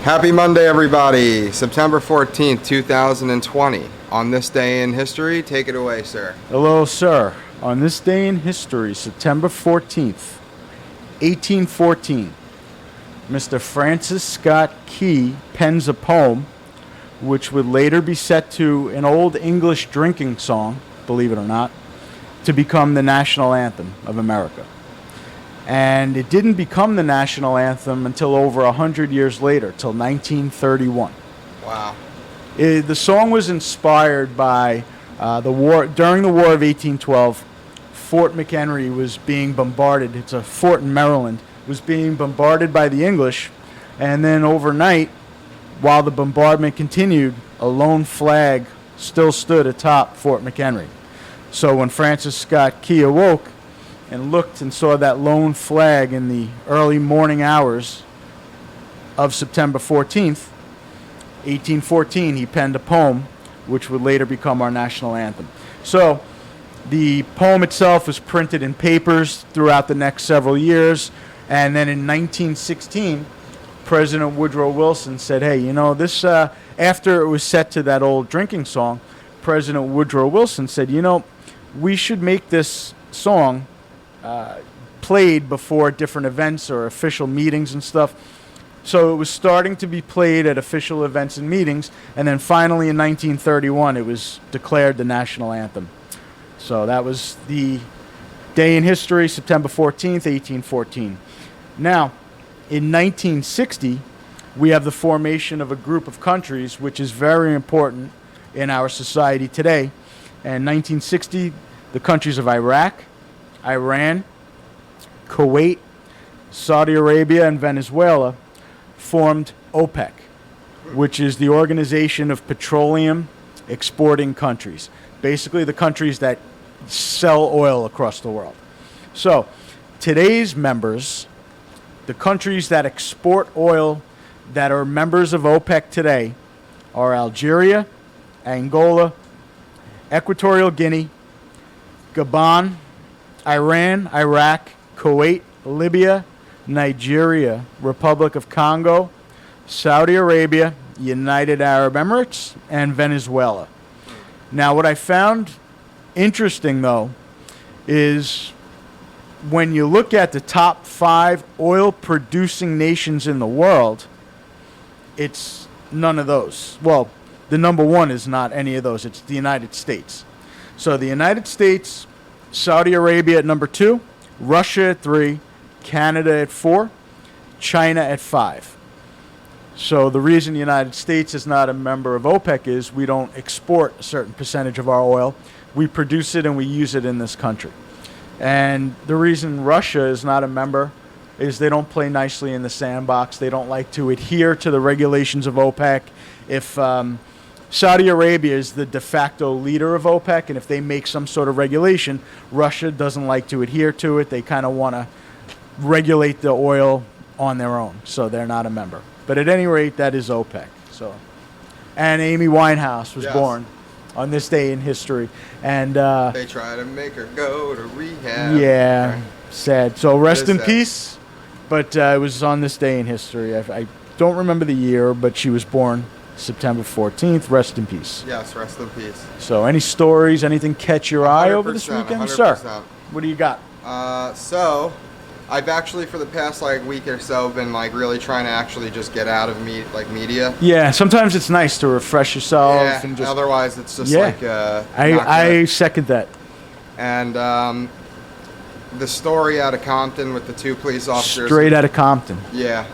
Happy Monday, everybody. September 14th, 2020. On this day in history, take it away, sir. Hello, sir. On this day in history, September 14th, 1814, Mr. Francis Scott Key pens a poem which would later be set to an old English drinking song, believe it or not, to become the national anthem of America. And it didn't become the national anthem until over 100 years later, till 1931. Wow. The song was inspired by the war. During the War of 1812, Fort McHenry was being bombarded. It's a fort in Maryland. Was being bombarded by the English, and then overnight, while the bombardment continued, a lone flag still stood atop Fort McHenry. So when Francis Scott Key awoke and looked and saw that lone flag in the early morning hours of September 14th, 1814, he penned a poem which would later become our national anthem. So the poem itself was printed in papers throughout the next several years, and then in 1916, President Woodrow Wilson said, hey, you know, this, after it was set to that old drinking song, President Woodrow Wilson said, you know, we should make this song played before different events or official meetings and stuff. So it was starting to be played at official events and meetings, and then finally in 1931 it was declared the national anthem. So that was the day in history, September 14th, 1814. Now, in 1960, we have the formation of a group of countries, which is very important in our society today. And 1960, the countries of Iraq, Iran, Kuwait, Saudi Arabia, and Venezuela formed OPEC, which is the Organization of Petroleum Exporting Countries. Basically, the countries that sell oil across the world. So, today's members, the countries that export oil that are members of OPEC today, are Algeria, Angola, Equatorial Guinea, Gabon, Iran, Iraq, Kuwait, Libya, Nigeria, Republic of Congo, Saudi Arabia, United Arab Emirates, and Venezuela. Now, what I found interesting, though, is when you look at the top 5 oil-producing nations in the world, it's none of those. Well, the number 1 is not any of those. It's the United States. So the United States, Saudi Arabia at number 2, Russia at 3, Canada at 4, China at 5. So the reason the United States is not a member of OPEC is we don't export a certain percentage of our oil. We produce it and we use it in this country. And the reason Russia is not a member is they don't play nicely in the sandbox. They don't like to adhere to the regulations of OPEC. If Saudi Arabia is the de facto leader of OPEC, and if they make some sort of regulation, Russia doesn't like to adhere to it. They kind of want to regulate the oil on their own, so they're not a member. But at any rate, that is OPEC. So, and Amy Winehouse was born on this day in history, and they try to make her go to rehab. Yeah, sad. So rest in peace. But it was on this day in history. I don't remember the year, but she was born September 14th. Rest in peace. Yes, rest in peace. So any stories, anything catch your eye over this weekend, 100%. sir? What do you got? So I've actually for the past week or so been really trying to actually just get out of media. Yeah, sometimes it's nice to refresh yourself. Yeah, and just, otherwise it's just I second that. And the story out of Compton with the 2 police officers. Straight out of Compton. Yeah.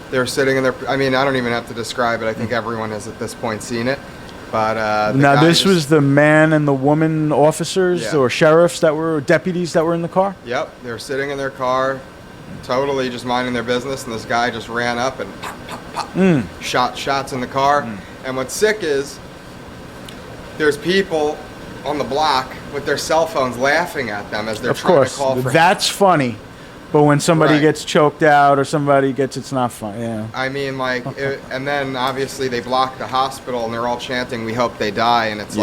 They were sitting in their, I mean, I don't even have to describe it. I think everyone has at this point seen it. But now this was the man and the woman officers or sheriffs deputies that were in the car? Yep. They were sitting in their car, totally just minding their business, and this guy just ran up and pop, shots in the car. And what's sick is there's people on the block with their cell phones laughing at them as they're trying to call for that's funny. But when somebody gets choked out or somebody gets, it's not fun. Yeah. I mean, and then obviously they block the hospital and they're all chanting, "We hope they die," and it's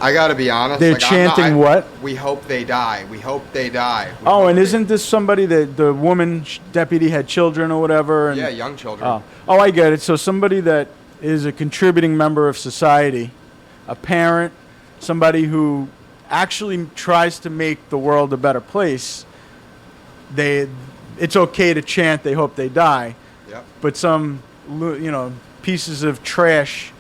I gotta be honest. They're like, chanting what? We hope they die. We hope they die. Oh, and isn't this somebody that the woman deputy had children or whatever? And, yeah, young children. Oh, I get it. So somebody that is a contributing member of society, a parent, somebody who actually tries to make the world a better place, it's okay to chant, they hope they die. Yep. But some, pieces of trash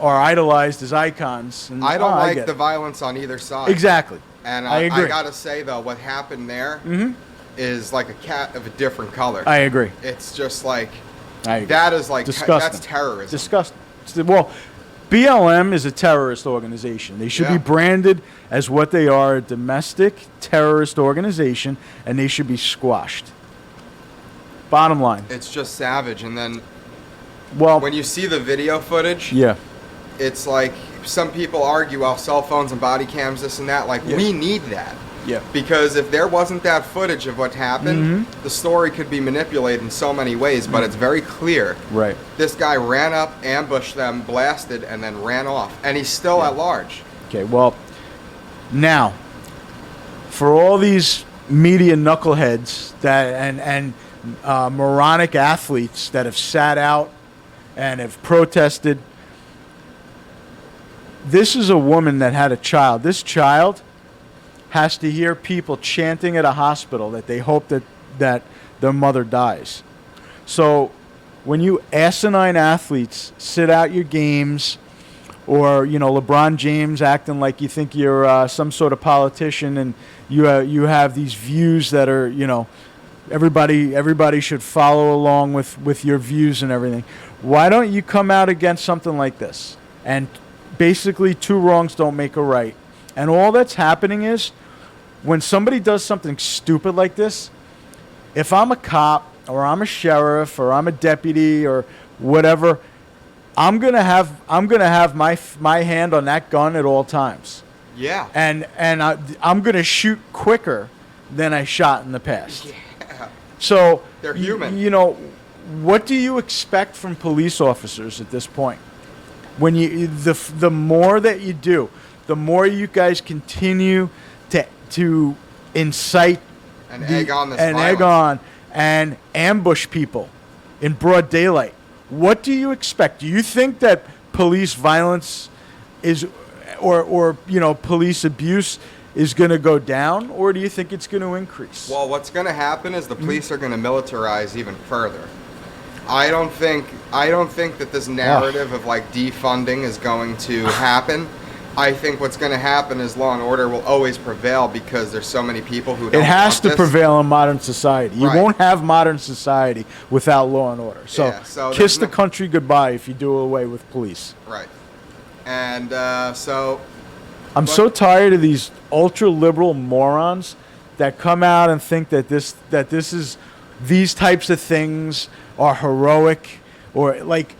are idolized as icons. And, I don't like the violence on either side. Exactly. And I agree. I gotta say though, what happened there is like a cat of a different color. I agree. It's just like I agree. that is like disgusting. That's terrorism. Disgusting. Well, BLM is a terrorist organization. They should be branded as what they are, a domestic terrorist organization, and they should be squashed. Bottom line. It's just savage. And then Well, when you see the video footage, yeah. It's like some people argue, well, cell phones and body cams, this and that. Like, we need that. Yeah. Because if there wasn't that footage of what happened, the story could be manipulated in so many ways, but it's very clear. Right. This guy ran up, ambushed them, blasted, and then ran off. And he's still at large. Okay, well, now, for all these media knuckleheads and moronic athletes that have sat out and have protested, this is a woman that had a child. This child has to hear people chanting at a hospital that they hope that their mother dies. So when you asinine athletes sit out your games, or LeBron James acting like you think you're some sort of politician, and you have these views that are everybody should follow along with your views and everything. Why don't you come out against something like this? And basically, two wrongs don't make a right. And all that's happening is, when somebody does something stupid like this, if I'm a cop or I'm a sheriff or I'm a deputy or whatever, I'm gonna have my hand on that gun at all times. Yeah. And I'm gonna shoot quicker than I shot in the past. Yeah. So they're human. What do you expect from police officers at this point? When the more that you do, the more you guys continue to incite and egg on this and violence. egg on and ambush people in broad daylight. What do you expect? Do you think that police violence or police abuse is going to go down, or do you think it's going to increase? Well, what's going to happen is the police are going to militarize even further. I don't think that this narrative of like defunding is going to happen. I think what's going to happen is law and order will always prevail because there's so many people who don't It has want to this. prevail in modern society. You Right. won't have modern society without law and order. So, so kiss the there's country goodbye if you do away with police. Right. And so I'm so tired of these ultra liberal morons that come out and think that these types of things are heroic, or like,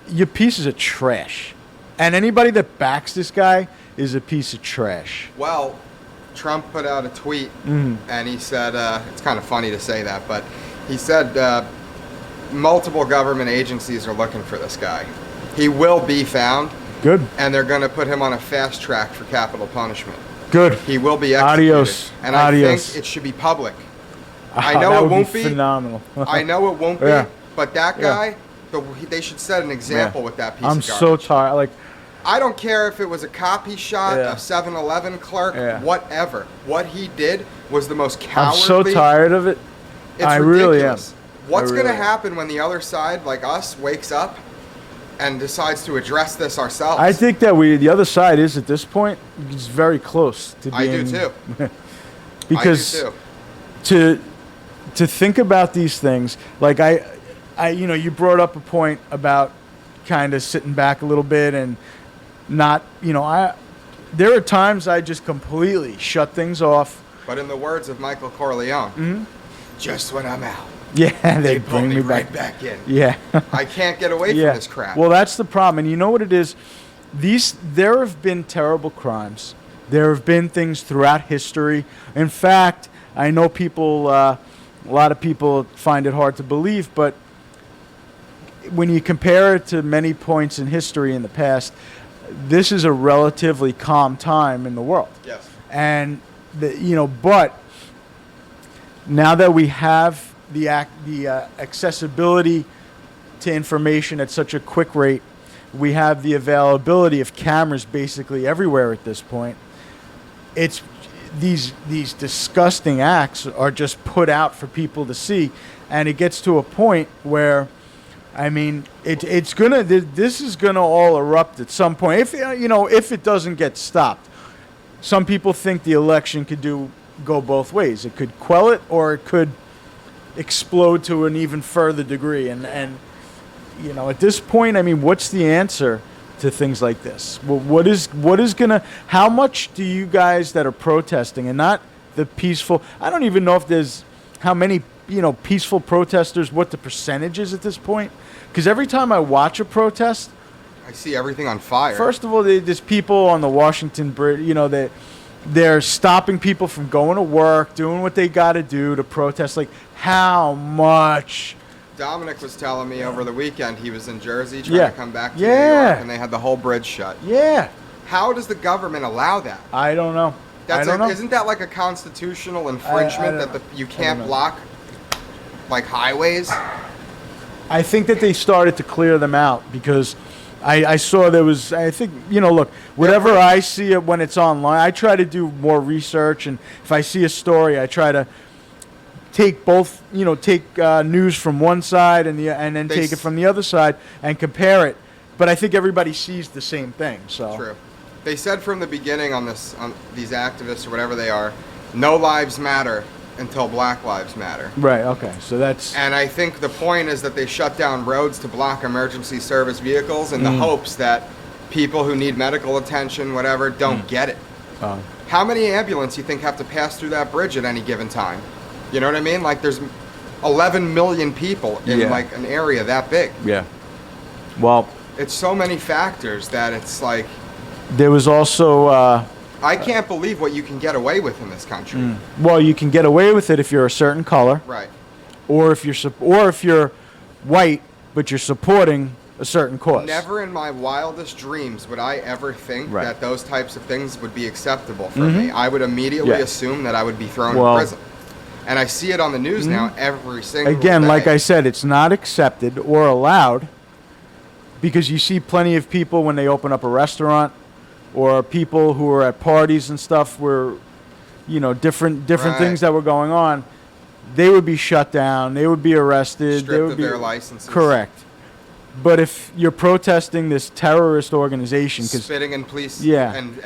you pieces of trash. And anybody that backs this guy is a piece of trash. Well, Trump put out a tweet, and he said, it's kind of funny to say that, but he said multiple government agencies are looking for this guy. He will be found. Good. And they're going to put him on a fast track for capital punishment. Good. He will be executed. Adios. And Adios. I think it should be public. I know that it would won't be be. phenomenal. I know it won't Yeah. be, but that guy, they should set an example with that piece I'm of garbage. so tired. Like, I don't care if it was a cop he shot, Yeah. a 7-Eleven clerk, Yeah. whatever. What he did was the most cowardly. I'm so tired of it. It's I ridiculous. really am. What's I going to really am. happen when the other side, like us, wakes up and decides to address this ourselves? I think that the other side is, at this point, is very close to being. I do too. Because I do too. to think about these things, like you brought up a point about kind of sitting back a little bit and not, there are times I just completely shut things off. But in the words of Michael Corleone, just when I'm out, Yeah, they pull bring me right back. back in. Yeah. I can't get away Yeah. from this crap. Well, that's the problem. And you know what it is? There have been terrible crimes. There have been things throughout history. In fact, I know a lot of people find it hard to believe, but when you compare it to many points in history in the past, this is a relatively calm time in the world. Yes. And but now that we have the accessibility to information at such a quick rate, we have the availability of cameras basically everywhere at this point. It's these disgusting acts are just put out for people to see, and it gets to a point where, I mean, this is gonna all erupt at some point if it doesn't get stopped. Some people think the election could go both ways. It could quell it, or it could explode to an even further degree. And at this point, I mean, what's the answer to things like this? Well, what is gonna? How much do you guys that are protesting and not the peaceful? I don't even know if there's how many peaceful protesters. What the percentage is at this point? Because every time I watch a protest, I see everything on fire. first of all, there's people on the Washington Bridge. They're stopping people from going to work, doing what they got to do to protest. Like, how much? Dominic was telling me over the weekend he was in Jersey trying to come back to New Yeah. York, and they had the whole bridge shut. Yeah. How does the government allow that? I don't know. Isn't that like a constitutional infringement don't that know. you can't block like highways? I think that they started to clear them out because I saw there was, I think, look, whatever I see it when it's online, I try to do more research, and if I see a story, I try to take both, take news from one side and then take it from the other side and compare it. But I think everybody sees the same thing. So True. They said from the beginning on these activists or whatever they are, no lives matter until Black Lives Matter. Right. Okay. So that's. And I think the point is that they shut down roads to block emergency service vehicles in the hopes that people who need medical attention, whatever, don't get it. How many ambulance you think have to pass through that bridge at any given time? You know what I mean? Like, there's 11 million people in like an area that big. Yeah. Well, it's so many factors that it's like. There was also. I can't believe what you can get away with in this country. Well, you can get away with it if you're a certain color, Right. or if you're white, but you're supporting a certain cause. Never in my wildest dreams would I ever think Right. that those types of things would be acceptable for me. I would immediately assume that I would be thrown in prison. And I see it on the news now every single Again, day. like I said, it's not accepted or allowed because you see plenty of people when they open up a restaurant or people who are at parties and stuff where, different Right. things that were going on, they would be shut down, they would be arrested. Stripped they would of be, their licenses. Correct. But if you're protesting this terrorist organization, because Spitting in police and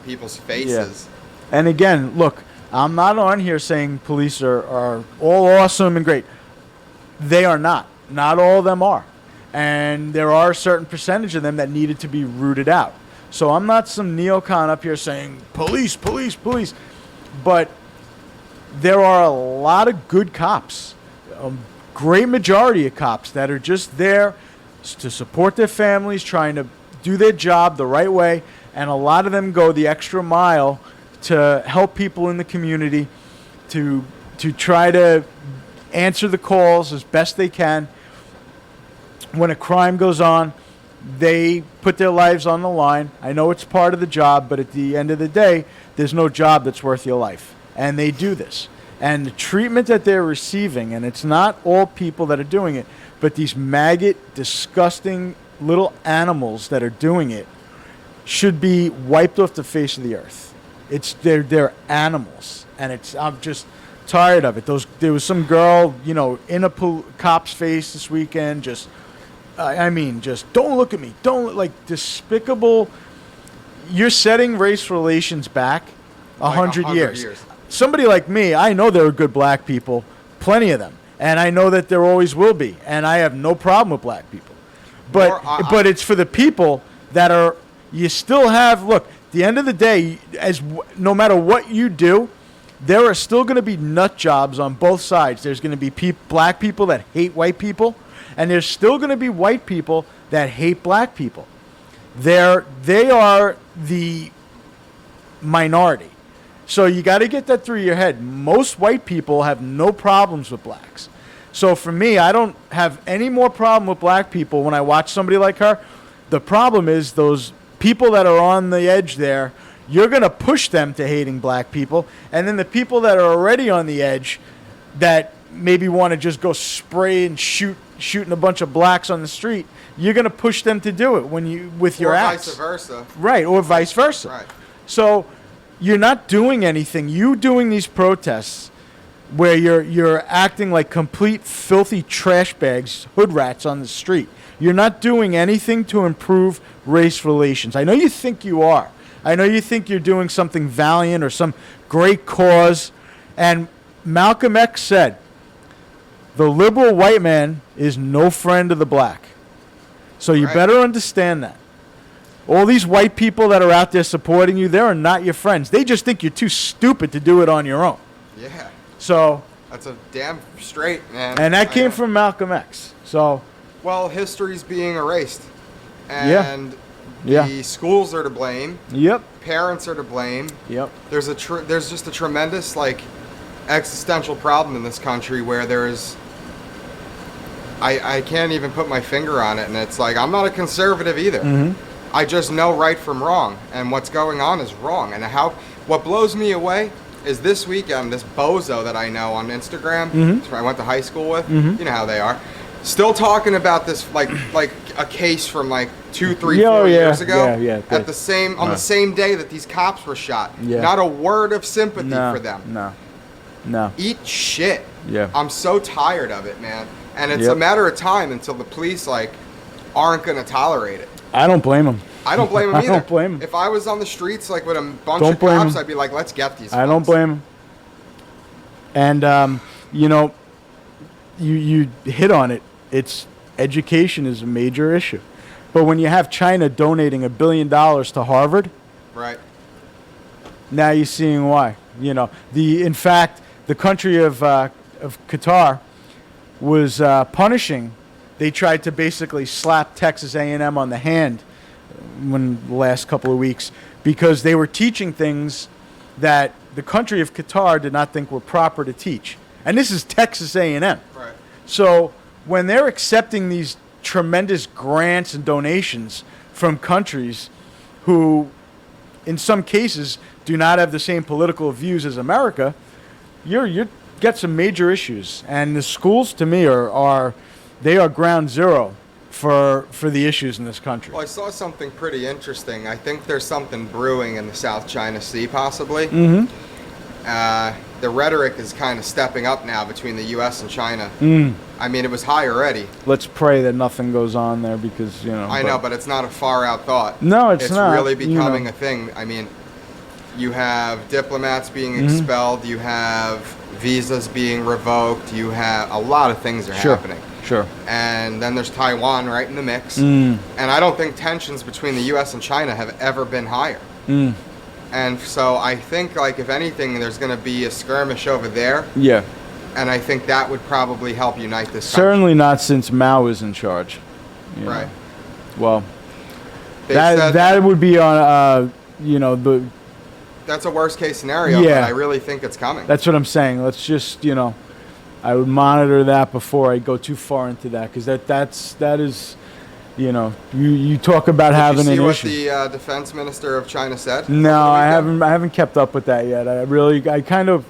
people's faces. and again, look, I'm not on here saying police are all awesome and great. They are not. Not all of them are. And there are a certain percentage of them that needed to be rooted out. So I'm not some neocon up here saying police, police, police. But there are a lot of good cops, a great majority of cops that are just there to support their families, trying to do their job the right way. And a lot of them go the extra mile to help people in the community, to try to answer the calls as best they can. When a crime goes on, they put their lives on the line. I know it's part of the job, but at the end of the day, there's no job that's worth your life. And they do this. And the treatment that they're receiving, and it's not all people that are doing it, but these maggot, disgusting little animals that are doing it should be wiped off the face of the earth. They're animals. And I'm just tired of it. There was some girl, in a cop's face this weekend, just don't look at me. Despicable. You're setting race relations back 100 years. Somebody like me, I know there are good black people, plenty of them. And I know that there always will be. And I have no problem with black people. But it's for the people that are, you still have, look, at the end of the day, no matter what you do, there are still going to be nut jobs on both sides. There's going to be black people that hate white people. And there's still going to be white people that hate black people. They are the minority. So you got to get that through your head. Most white people have no problems with blacks. So for me, I don't have any more problem with black people when I watch somebody like her. The problem is those people that are on the edge there, you're going to push them to hating black people. And then the people that are already on the edge that maybe want to just go spray and shooting a bunch of blacks on the street, you're going to push them to do it with your acts. Or vice versa. Right, or vice versa. Right. So you're not doing anything. You doing these protests where you're acting like complete filthy trash bags, hood rats on the street. You're not doing anything to improve race relations. I know you think you are. I know you think you're doing something valiant or some great cause. And Malcolm X said, the liberal white man is no friend of the black. So you better understand that. All these white people that are out there supporting you, they are not your friends. They just think you're too stupid to do it on your own. Yeah. So that's a damn straight, man. And that came from Malcolm X. So well, history's being erased. And the schools are to blame. Yep. Parents are to blame. Yep. There's just a tremendous existential problem in this country where there's I can't even put my finger on it, and it's like I'm not a conservative either. Mm-hmm. I just know right from wrong, and what's going on is wrong. And what blows me away is this weekend, this bozo that I know on Instagram, who I went to high school with, you know how they are, still talking about this like a case from 2, 3, 4 years ago. At the same day that these cops were shot. Yeah. Not a word of sympathy for them. No. Eat shit. Yeah. I'm so tired of it, man. And it's a matter of time until the police aren't going to tolerate it. I don't blame them. I don't blame them either. I don't blame them. If I was on the streets with a bunch of cops, I'd be like, let's get these. I don't blame them. And you hit on it. It's education is a major issue. But when you have China donating $1 billion to Harvard, right? Now you're seeing why. In fact, the country of Qatar was punishing. They tried to basically slap Texas A&M on the hand the last couple of weeks because they were teaching things that the country of Qatar did not think were proper to teach. And this is Texas A&M. Right. So when they're accepting these tremendous grants and donations from countries who, in some cases, do not have the same political views as America, you get some major issues. And the schools, to me, are ground zero for the issues in this country. Well, I saw something pretty interesting. I think there's something brewing in the South China Sea, possibly. Mm-hmm. The rhetoric is kind of stepping up now between the U.S. and China. I mean, it was high already. Let's pray that nothing goes on there because, I know, but it's not a far-out thought. No, it's not. It's really becoming a thing. I mean, you have diplomats being expelled. You have visas being revoked. You have a lot of things are happening. Sure. And then there's Taiwan right in the mix. And I don't think tensions between the U.S. and China have ever been higher. And so I think, if anything, there's going to be a skirmish over there. Yeah. And I think that would probably help unite this country. Certainly not since Mao is in charge. Right. Well, that would be on, the... That's a worst-case scenario, but I really think it's coming. That's what I'm saying. Let's just, I would monitor that before I go too far into that, because that is... you talk about having an issue. Did you see what the defense minister of China said? No, I haven't kept up with that yet. I kind of,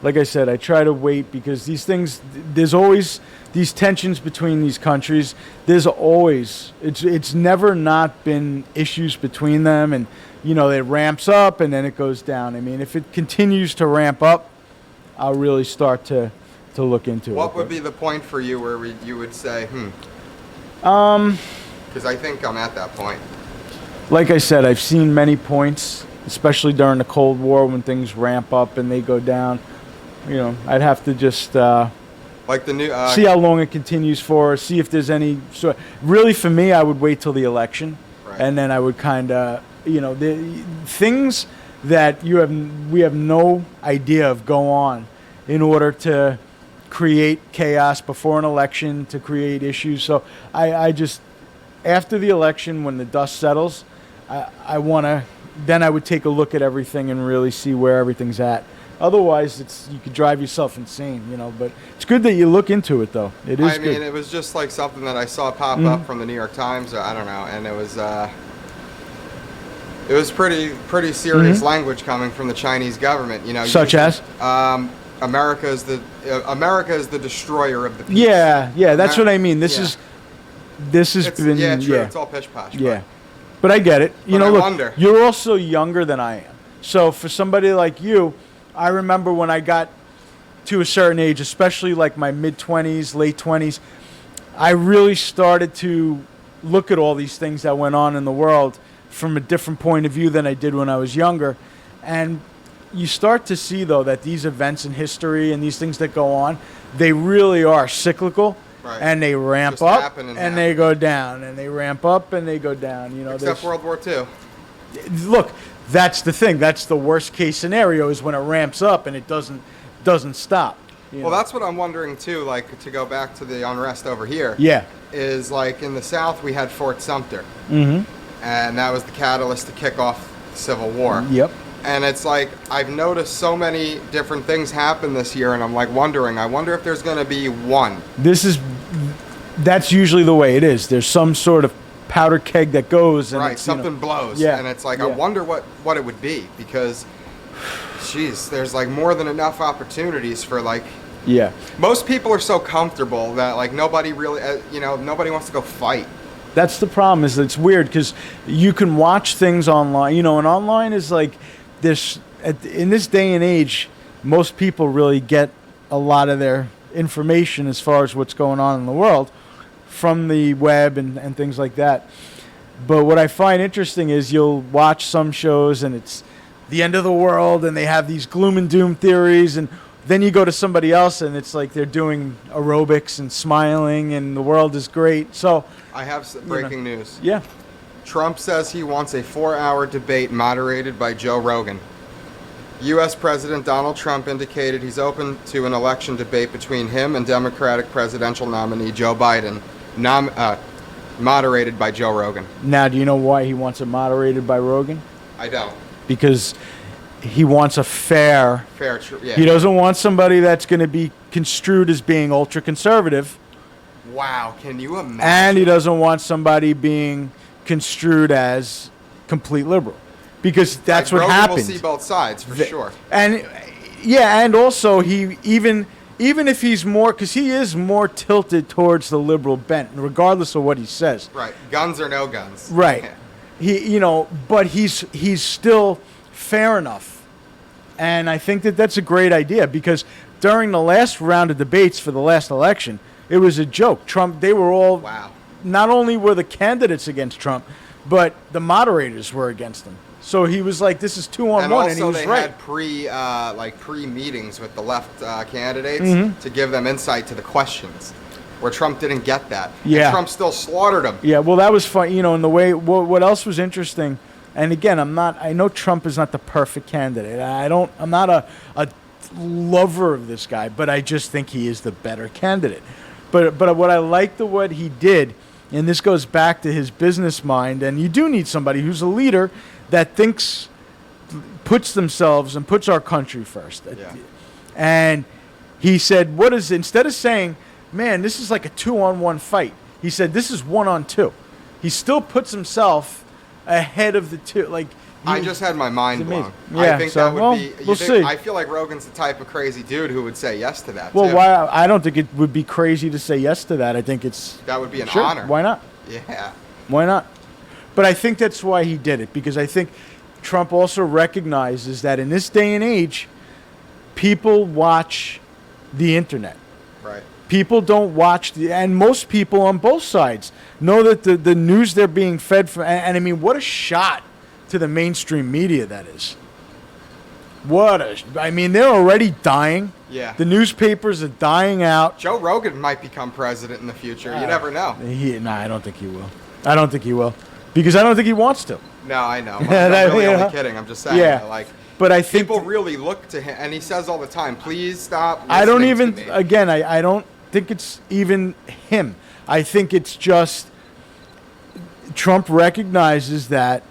like I said, I try to wait because these things, there's always these tensions between these countries. There's always, it's never not been issues between them, and it ramps up and then it goes down. I mean, if it continues to ramp up, I'll really start to look into it. What would be the point for you where you would say, Because I think I'm at that point. Like I said, I've seen many points, especially during the Cold War when things ramp up and they go down. I'd have to just like the new see how long it continues for, see if there's any sort. Really, for me, I would wait till the election, and then I would kind of, the things that we have no idea of go on in order to create chaos before an election, to create issues. So I just, after the election, when the dust settles, then I would take a look at everything and really see where everything's at. Otherwise, you could drive yourself insane, But it's good that you look into it, though. It is I mean, it was just like something that I saw pop up from the New York Times. I don't know, and it was pretty serious language coming from the Chinese government. Such as America is the destroyer of the peace. Yeah, that's what I mean. This has been true. It's all pish posh. Yeah, but I get it. I wonder. You're also younger than I am, so for somebody like you, I remember when I got to a certain age, especially like my mid-20s, late 20s, I really started to look at all these things that went on in the world from a different point of view than I did when I was younger. And you start to see, though, that these events in history and these things that go on, they really are cyclical. Right. And they ramp Just up happen and and they go down, and they ramp up and they go down. Except World War II. Look, that's the thing. That's the worst case scenario, is when it ramps up and it doesn't stop. Well, that's what I'm wondering too. Like, to go back to the unrest over here. Yeah. Is like in the South we had Fort Sumter, and that was the catalyst to kick off the Civil War. Yep. And it's like I've noticed so many different things happen this year, and I'm like wondering. I wonder if there's going to be one. That's usually the way it is. There's some sort of powder keg that goes, and right, something blows, and it's like I wonder what it would be, because jeez, there's like more than enough opportunities for like most people are so comfortable that like nobody really nobody wants to go fight. That's the problem, is it's weird because you can watch things online, and online is like this. In this day and age, most people really get a lot of their information as far as what's going on in the world from the web and things like that. But what I find interesting is you'll watch some shows and it's the end of the world and they have these gloom and doom theories, and then you go to somebody else and it's like they're doing aerobics and smiling and the world is great. So I have breaking news. Yeah. Trump says he wants a 4-hour debate moderated by Joe Rogan. U.S. President Donald Trump indicated he's open to an election debate between him and Democratic presidential nominee Joe Biden, moderated by Joe Rogan. Now, do you know why he wants it moderated by Rogan? I don't. Because he wants a fair. Yeah. He doesn't want somebody that's going to be construed as being ultra conservative. Wow, can you imagine? And he doesn't want somebody being construed as complete liberal, because that's what Rogan happens. Will see both sides for sure. And and also he even if he's more, because he is more tilted towards the liberal bent, regardless of what he says. Right, guns or no guns. Right, he but he's still fair enough, and I think that's a great idea, because during the last round of debates for the last election, it was a joke. Trump, they were all not only were the candidates against Trump, but the moderators were against him. So he was like, "This is 2-on-1," and he was right. right. They had pre-meetings with the left candidates to give them insight to the questions, where Trump didn't get that. Yeah, and Trump still slaughtered them. Yeah, well, that was fun. In the way. What else was interesting? And again, I know Trump is not the perfect candidate. I'm not a lover of this guy, but I just think he is the better candidate. But what I liked what he did, and this goes back to his business mind, and you do need somebody who's a leader that puts themselves and puts our country first. Yeah. And he said, instead of saying, man, this is like a 2-on-1 fight, he said, this is 1-on-2. He still puts himself ahead of the two. I just had my mind blown. Yeah, I think that would be. We'll see. I feel like Rogan's the type of crazy dude who would say yes to that. Well, too. why? I don't think it would be crazy to say yes to that. I think that would be an sure, honor. Why not? Yeah. Why not? But I think that's why he did it, because I think Trump also recognizes that in this day and age, people watch the internet. Right. People don't watch and most people on both sides know that the news they're being fed from. And I mean, what a shot to the mainstream media that is. I mean, they're already dying. Yeah. The newspapers are dying out. Joe Rogan might become president in the future. You never know. I don't think he will. I don't think he will. Because I don't think he wants to. No, I know. I'm really only kidding. I'm just saying. Yeah. But I think people really look to him, and he says all the time, please stop listening I don't even, to me. Again, I don't think it's even him. I think it's just Trump recognizes that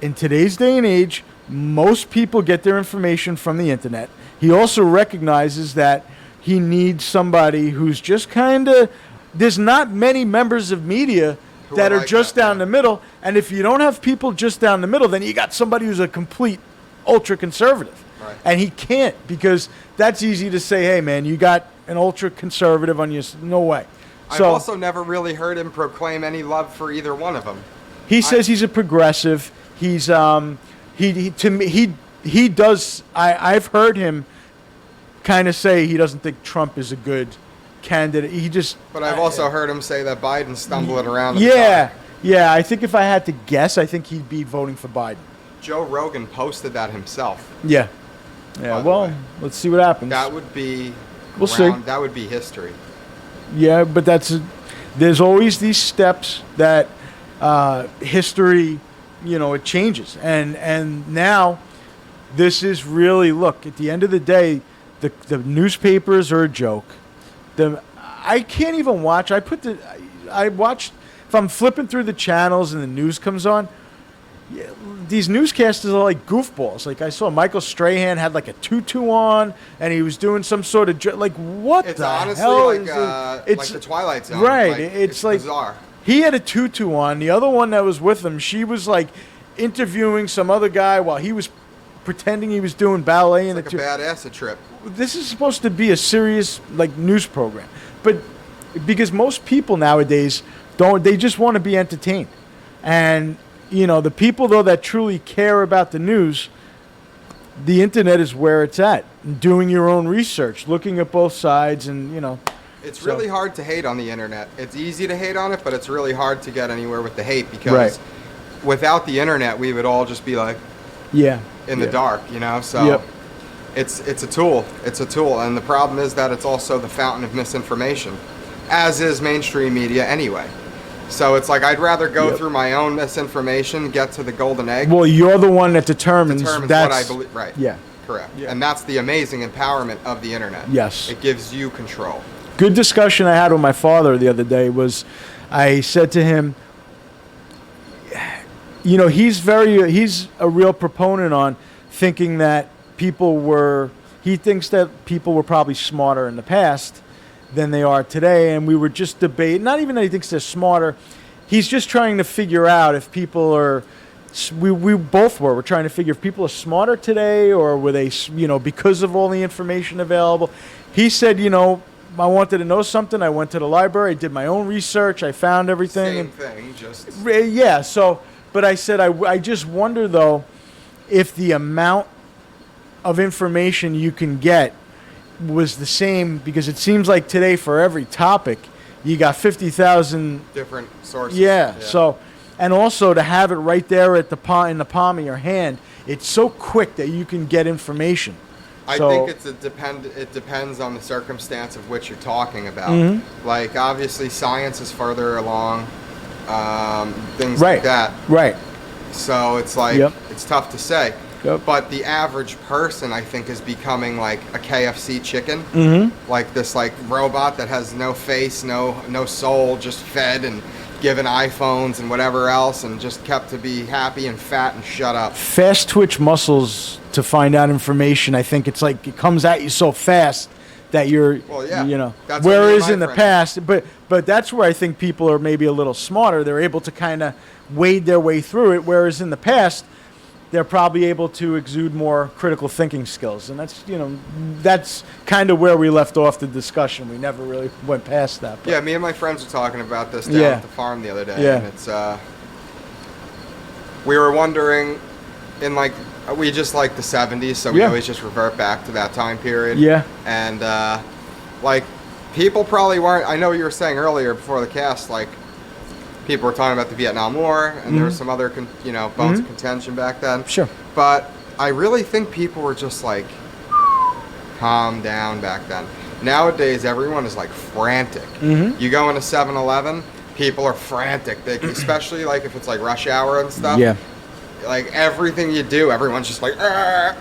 in today's day and age, most people get their information from the internet. he also recognizes that he needs somebody who's just kind of, there's not many members of media that are like just that, down the middle. And if you don't have people just down the middle, then you got somebody who's a complete ultra conservative. Right. And he can't, because that's easy to say, hey, man, you got an ultra conservative on your, no way. I've also never really heard him proclaim any love for either one of them. He says he's a progressive. He's he does. I've heard him kind of say he doesn't think Trump is a good candidate. He just. But I've also heard him say that Biden's stumbling around. Yeah. I think if I had to guess, I think he'd be voting for Biden. Joe Rogan posted that himself. Yeah. Well, let's see what happens. That would be. We'll see. That would be history. Yeah, but there's always these steps that history, it changes. And now this is really, look, at the end of the day, the newspapers are a joke. I can't even watch. I watch, if I'm flipping through the channels and the news comes on, these newscasters are like goofballs. Like I saw Michael Strahan had like a tutu on, and he was doing some sort of what it's the honestly hell like, is it? like the Twilight Zone. Right. Like, it's like bizarre. He had a tutu on. The other one that was with him, she was like interviewing some other guy while he was pretending he was doing ballet in like the a badass trip. This is supposed to be a serious like news program, but because most people nowadays they just want to be entertained. And the people, though, that truly care about the news, the internet is where it's at. Doing your own research, looking at both sides, and, It's really hard to hate on the internet. It's easy to hate on it, but it's really hard to get anywhere with the hate, because without the internet, we would all just be like in the dark, So it's a tool. It's a tool. And the problem is that it's also the fountain of misinformation, as is mainstream media anyway. So it's like I'd rather go through my own misinformation, get to the golden egg. Well, you're the one that determines what I believe. Right. Yeah. Correct. Yeah. And that's the amazing empowerment of the internet. Yes. It gives you control. Good discussion I had with my father the other day was, I said to him, he's a real proponent on thinking that he thinks that people were probably smarter in the past than they are today, and we were just debating, not even that he thinks they're smarter, he's just trying to figure out if people are, we both we're trying to figure if people are smarter today, or were they, because of all the information available. He said, I wanted to know something, I went to the library, I did my own research, I found everything. Same thing, just... Yeah, but I said, I just wonder, though, if the amount of information you can get was the same, because it seems like today for every topic you got 50,000 different sources. Yeah. So, and also to have it right there in the palm of your hand, it's so quick that you can get information. I think it depends on the circumstance of which you're talking about. Mm-hmm. Like obviously science is further along, things like that. Right. So it's like it's tough to say. Yep. But the average person, I think, is becoming like a KFC chicken, like this like robot that has no face, no soul, just fed and given iPhones and whatever else, and just kept to be happy and fat and shut up. Fast twitch muscles to find out information. I think it's like it comes at you so fast that you're, That's whereas in the past, but that's where I think people are maybe a little smarter. They're able to kind of wade their way through it, whereas in the past, they're probably able to exude more critical thinking skills. And that's kind of where we left off the discussion. We never really went past that. Yeah, me and my friends were talking about this down at the farm the other day. Yeah. And it's, we were wondering, we just like the 70s, so we always just revert back to that time period. Yeah. And, people probably weren't, I know you were saying earlier before the cast, people were talking about the Vietnam War, and there was some other, bones of contention back then. Sure. But I really think people were just calm down back then. Nowadays, everyone is frantic. You go into 7-Eleven, people are frantic. Especially if it's rush hour and stuff. Yeah. Everything you do, everyone's just Argh!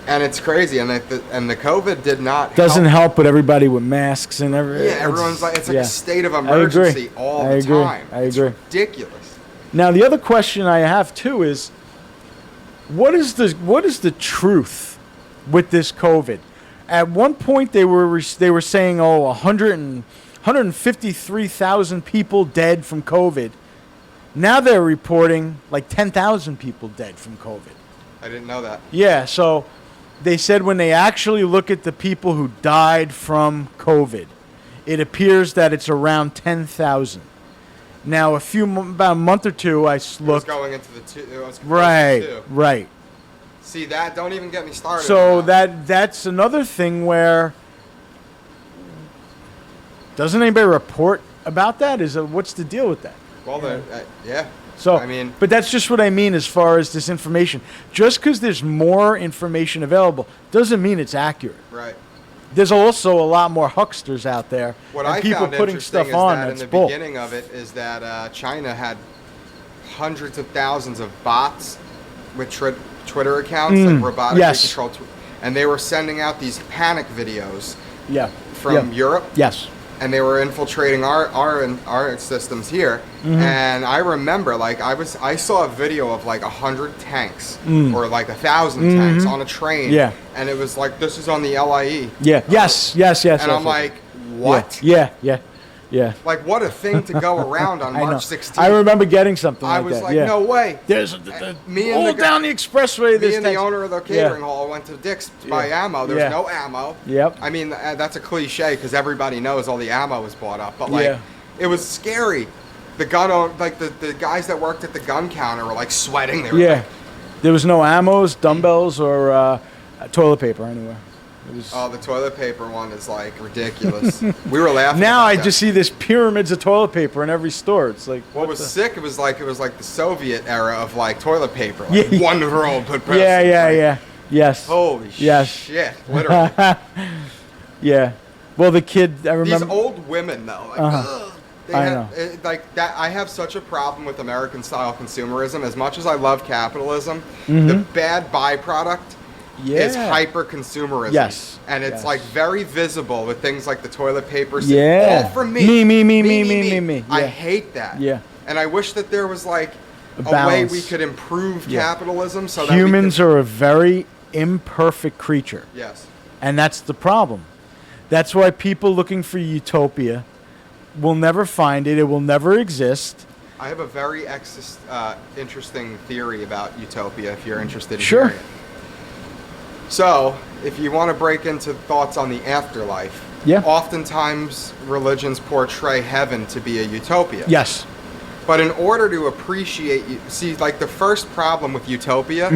And it's crazy, and the COVID did not doesn't help with everybody with masks and everything. Yeah, everyone's it's a state of emergency all the time. I agree. It's ridiculous. Now the other question I have too is, what is the truth with this COVID? At one point, they were saying, 153,000 people dead from COVID. Now they're reporting like 10,000 people dead from COVID. I didn't know that. Yeah, so they said when they actually look at the people who died from COVID, it appears that it's around 10,000. Now, about a month or two, I looked. It was going into the two. It was Right. See that? Don't even get me started. So that's another thing where doesn't anybody report about that? What's the deal with that? Well, yeah. So, I mean, but that's just what I mean as far as this information. Just because there's more information available doesn't mean it's accurate. Right. There's also a lot more hucksters out there. What and I people found putting interesting stuff on is that that's in the bull. beginning of it is that China had hundreds of thousands of bots with Twitter accounts, like robotically controlled, and they were sending out these panic videos from Europe. Yes. And they were infiltrating our systems here. And I remember, like, I saw a video of like 100 tanks or like 1,000 tanks on a train. Yeah. And it was like, this is on the LIE. Yeah. Yes. And I'm like, what? Yeah. Like, what a thing to go around on March 16th. I remember getting something like that. I was like, no way. There's down the expressway. Me and the owner of the catering hall went to Dick's to buy ammo. There's no ammo. Yep. I mean, that's a cliche because everybody knows all the ammo was bought up. But, like, it was scary. The the guys that worked at the gun counter were, like, sweating. They were like, there was no ammos, dumbbells, or toilet paper anywhere. the toilet paper one is like ridiculous. We were laughing. Now I that. just see this pyramids of toilet paper in every store. It's like what was sick. It was like the Soviet era of like toilet paper. Like one roll put press. Yes. Holy shit! Literally. Yeah. Well, the kid I remember. These old women though. Like, I know. Like that. I have such a problem with American style consumerism. As much as I love capitalism, the bad byproduct. It's hyper consumerism. Yes. And it's like very visible with things like the toilet paper. Yeah. All for me. Me. Yeah. I hate that. Yeah. And I wish that there was like a way we could improve capitalism so that humans are a very imperfect creature. Yes. And that's the problem. That's why people looking for utopia will never find it. It will never exist. I have a very interesting theory about utopia if you're interested in hearing it. So, if you want to break into thoughts on the afterlife, oftentimes religions portray heaven to be a utopia. Yes. But in order to appreciate, like the first problem with utopia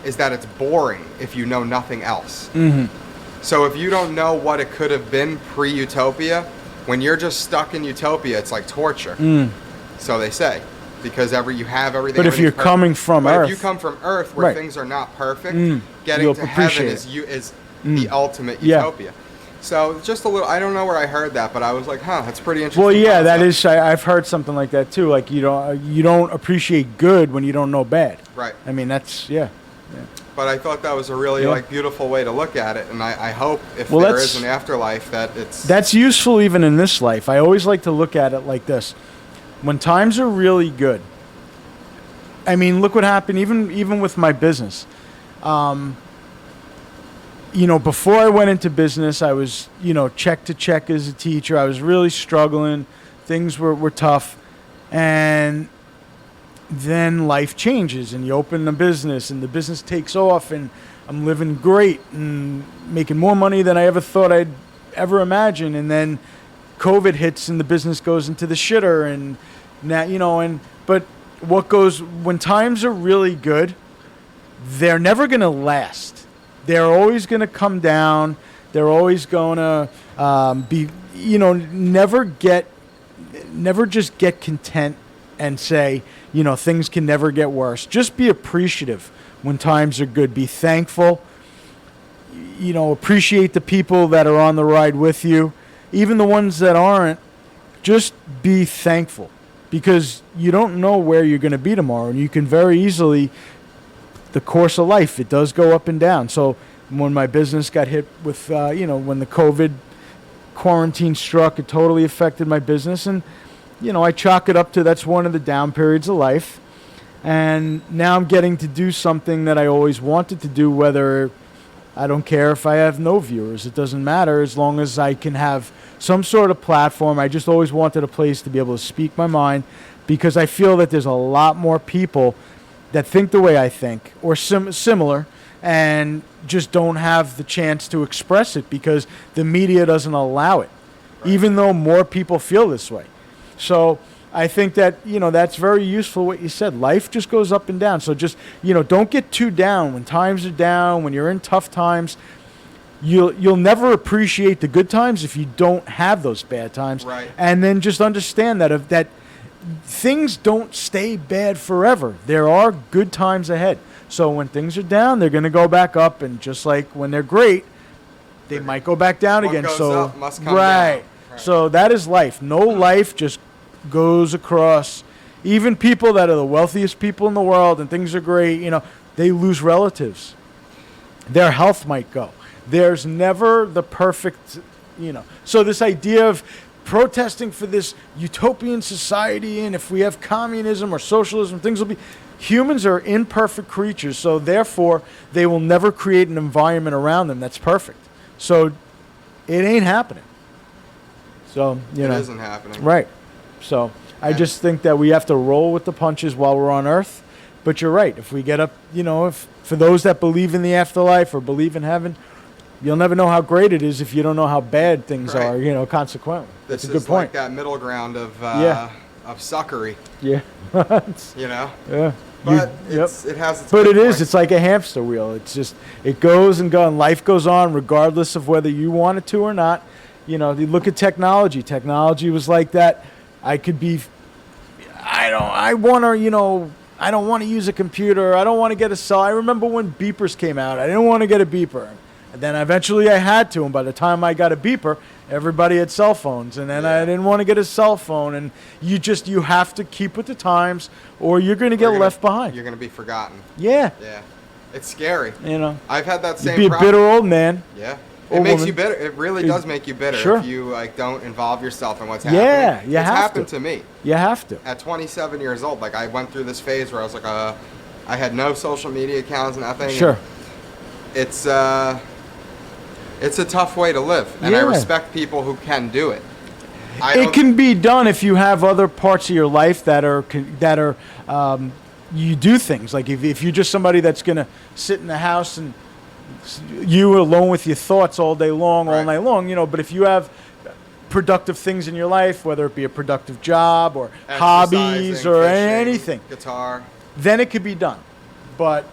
is that it's boring if you know nothing else. So if you don't know what it could have been pre-utopia, when you're just stuck in utopia, it's like torture. So they say. Because you have everything. But if you're coming from Earth. If you come from Earth where things are not perfect, getting to heaven is the ultimate utopia. So just a little, I don't know where I heard that, but I was like, that's pretty interesting. Well, yeah, that is, I've heard something like that too. Like you don't appreciate good when you don't know bad. Right. I mean, that's, But I thought that was a really like beautiful way to look at it. And I hope if there is an afterlife that it's. That's useful even in this life. I always like to look at it like this. When times are really good, I mean, look what happened even with my business. Before I went into business, I was, check to check as a teacher. I was really struggling. Things were tough. And then life changes and you open a business and the business takes off and I'm living great and making more money than I ever thought I'd ever imagine. And then COVID hits and the business goes into the shitter and now, but when times are really good, they're never going to last. They're always going to come down. They're always going to be, never just get content and say, things can never get worse. Just be appreciative when times are good. Be thankful. Appreciate the people that are on the ride with you. Even the ones that aren't, just be thankful because you don't know where you're going to be tomorrow. And you can very easily, the course of life, it does go up and down. So when my business got hit with, when the COVID quarantine struck, it totally affected my business. And, I chalk it up to that's one of the down periods of life. And now I'm getting to do something that I always wanted to do, whether I don't care if I have no viewers. It doesn't matter as long as I can have some sort of platform. I just always wanted a place to be able to speak my mind, because I feel that there's a lot more people that think the way I think or similar, and just don't have the chance to express it because the media doesn't allow it, even though more people feel this way. So I think that, that's very useful what you said. Life just goes up and down. So just, don't get too down. When times are down, when you're in tough times, you'll never appreciate the good times if you don't have those bad times. Right. And then just understand that things don't stay bad forever. There are good times ahead. So when things are down, they're going to go back up, and just like when they're great, they might go back down What again. goes So up must come right. down. Right. So that is life. No life just goes across. Even people that are the wealthiest people in the world and things are great, they lose relatives. Their health might go. There's never the perfect, So this idea of protesting for this utopian society, and if we have communism or socialism, things will be... Humans are imperfect creatures, so therefore they will never create an environment around them that's perfect. So it ain't happening. So, It isn't happening. Right. So I just think that we have to roll with the punches while we're on Earth. But you're right. If we get up, if for those that believe in the afterlife or believe in heaven, you'll never know how great it is if you don't know how bad things Right. are, consequently. This That's a good is point. like that middle ground of suckery, Yeah. Yeah. But Yep. it has its But good it is. points. It's like a hamster wheel. It's just, it goes and goes. Life goes on regardless of whether you want it to or not. You look at technology. Technology was like that. I don't want to use a computer. I don't want to get a cell. I remember when beepers came out. I didn't want to get a beeper. And then eventually I had to. And by the time I got a beeper, everybody had cell phones. And then I didn't want to get a cell phone. And you have to keep with the times, or you're going to get left behind. You're going to be forgotten. Yeah. Yeah. It's scary. I've had that same You'd be a problem. bitter old man. Yeah. Or It makes woman. you bitter. It really does make you bitter Sure. if you don't involve yourself in what's Yeah, happening. you it's have happened to. to me. You have to. At 27 years old, I went through this phase where I was like, I had no social media accounts, nothing. Sure. It's a tough way to live, and I Yeah. respect people who can do it. It can be done if you have other parts of your life that are you do things. Like if you're just somebody that's going to sit in the house and you alone with your thoughts all day long, all night long, but if you have productive things in your life, whether it be a productive job or hobbies or fishing, anything, guitar, then it could be done. But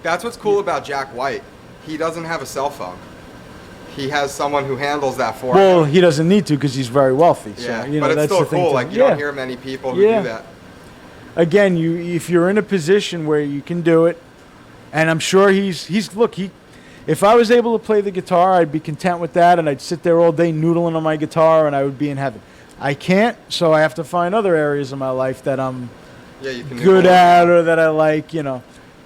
that's what's cool about Jack White. He doesn't have a cell phone. He has someone who handles that for well, him. he doesn't need to because he's very wealthy. Yeah, So, but it's that's still the thing cool. too. You don't hear many people who do that. Again, if you're in a position where you can do it, and I'm sure if I was able to play the guitar, I'd be content with that, and I'd sit there all day noodling on my guitar, and I would be in heaven. I can't, so I have to find other areas of my life that I'm You can good at or that I like,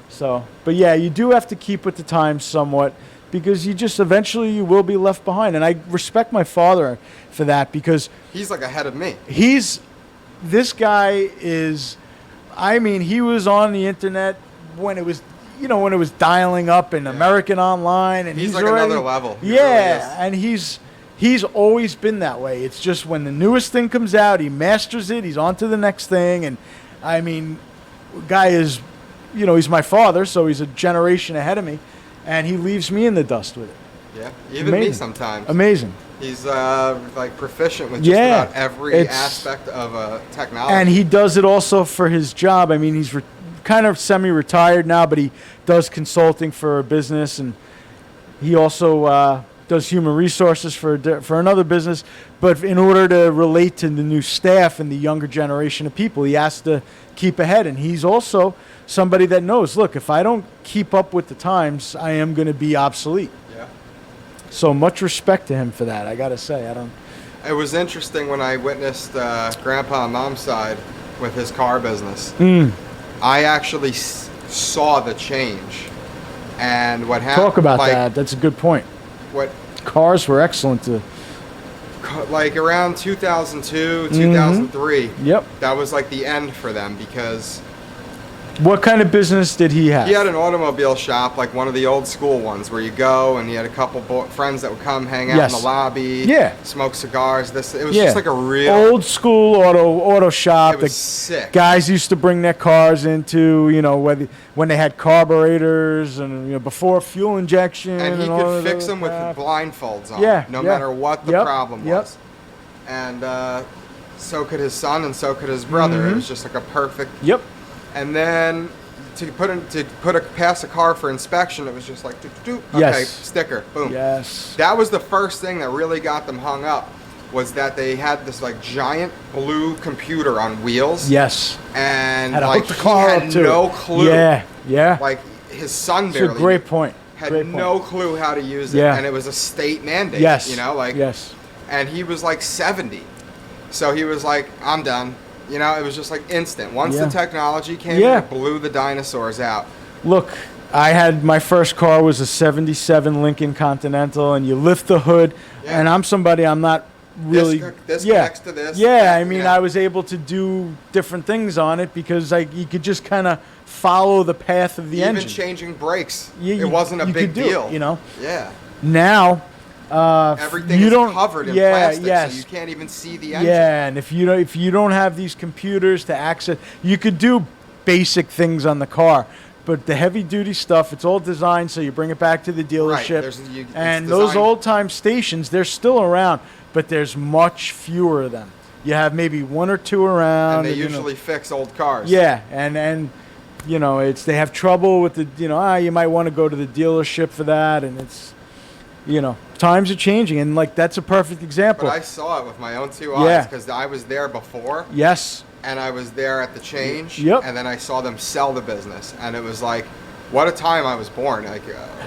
So, but yeah, you do have to keep with the times somewhat, because eventually you will be left behind. And I respect my father for that, because he's ahead of me. This guy is, he was on the internet when it was, when it was dialing up and American Online, and He's already, another level. He yeah, really is. and he's always been that way. It's just when the newest thing comes out, he masters it. He's on to the next thing, and guy is, he's my father, so he's a generation ahead of me, and he leaves me in the dust with it. Yeah, even me sometimes. Amazing. He's proficient with just about every aspect of technology. And he does it also for his job. He's kind of semi-retired now, but he does consulting for a business, and he also does human resources for another business. But in order to relate to the new staff and the younger generation of people, he has to keep ahead. And he's also somebody that knows, look, if I don't keep up with the times, I am going to be obsolete. Yeah. So much respect to him for that, I got to say. It was interesting when I witnessed Grandpa and Mom's side with his car business. I actually saw the change. And what happened... Talk about that. That's a good point. What cars were excellent to... around 2002, 2003. Yep. That was the end for them, because What kind of business did he have? He had an automobile shop, like one of the old school ones, where you go and he had a couple friends that would come hang out in the lobby, smoke cigars. It was just like a real old school auto shop. It was sick. Guys used to bring their cars into, when they had carburetors and before fuel injection. And he could fix them with blindfolds on, no matter what the problem was. And so could his son, and so could his brother. It was just like a perfect. And then to pass a car for inspection, it was just like, okay, sticker, boom. That was the first thing that really got them hung up, was that they had this like giant blue computer on wheels. And like he had no clue. Like his son barely. That's a great point. Had no clue how to use it, and it was a state mandate. And he was like 70, so he was like, I'm done. It was just like instant. Once the technology came, it blew the dinosaurs out. Look, I had my first car was a 77 Lincoln Continental, and you lift the hood, and I'm not really... This connects to this. I was able to do different things on it because you could just kind of follow the path of the engine. Even changing brakes, it wasn't a big deal. Now... everything is covered in plastic, so you can't even see the engine. And if you don't have these computers to access, you could do basic things on the car, but the heavy duty stuff, it's all designed so you bring it back to the dealership. And those old time stations, they're still around, but there's much fewer of them. You have maybe one or two around. And they usually fix old cars. And they have trouble with the you might want to go to the dealership for that, and it's times are changing, and that's a perfect example. But I saw it with my own two eyes because I was there before. And I was there at the change. And then I saw them sell the business, and it was like, what a time I was born.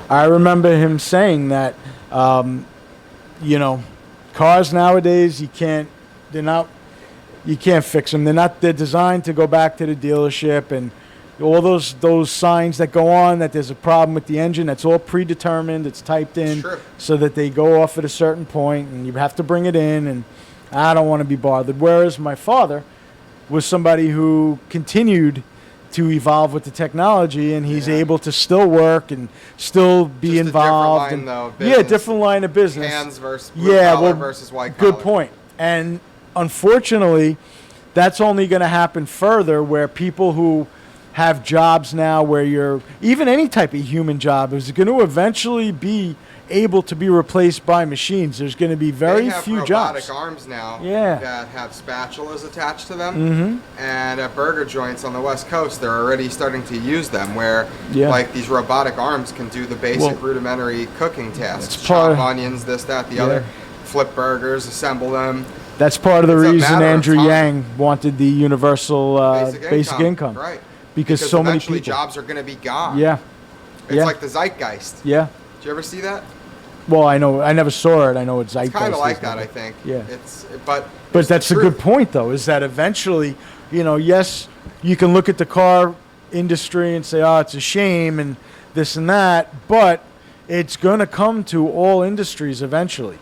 I remember him saying that, cars nowadays you can't fix them. They're designed to go back to the dealership, and all those signs that go on that there's a problem with the engine, that's all predetermined. It's typed in so that they go off at a certain point, and you have to bring it in, and I don't want to be bothered. Whereas my father was somebody who continued to evolve with the technology, and he's able to still work and still be involved. Different line of business. Hands versus blue collar versus white collar. Good point. And unfortunately, that's only going to happen further, where people who have jobs now where you're, even any type of human job is going to eventually be able to be replaced by machines. There's going to be very few jobs. They have robotic arms now that have spatulas attached to them. And at burger joints on the West Coast, they're already starting to use them, where like these robotic arms can do the basic rudimentary cooking tasks. Chop onions, this, that, the other. Flip burgers, assemble them. That's part of the reason Andrew Yang wanted the universal basic income. Right. Because so many people. Jobs are going to be gone. It's like the zeitgeist. Did you ever see that? Well, I know. I never saw it. I know it's zeitgeist. It's kind of like that, I think. But that's a good point, though, is that eventually, yes, you can look at the car industry and say, oh, it's a shame and this and that, but it's going to come to all industries eventually.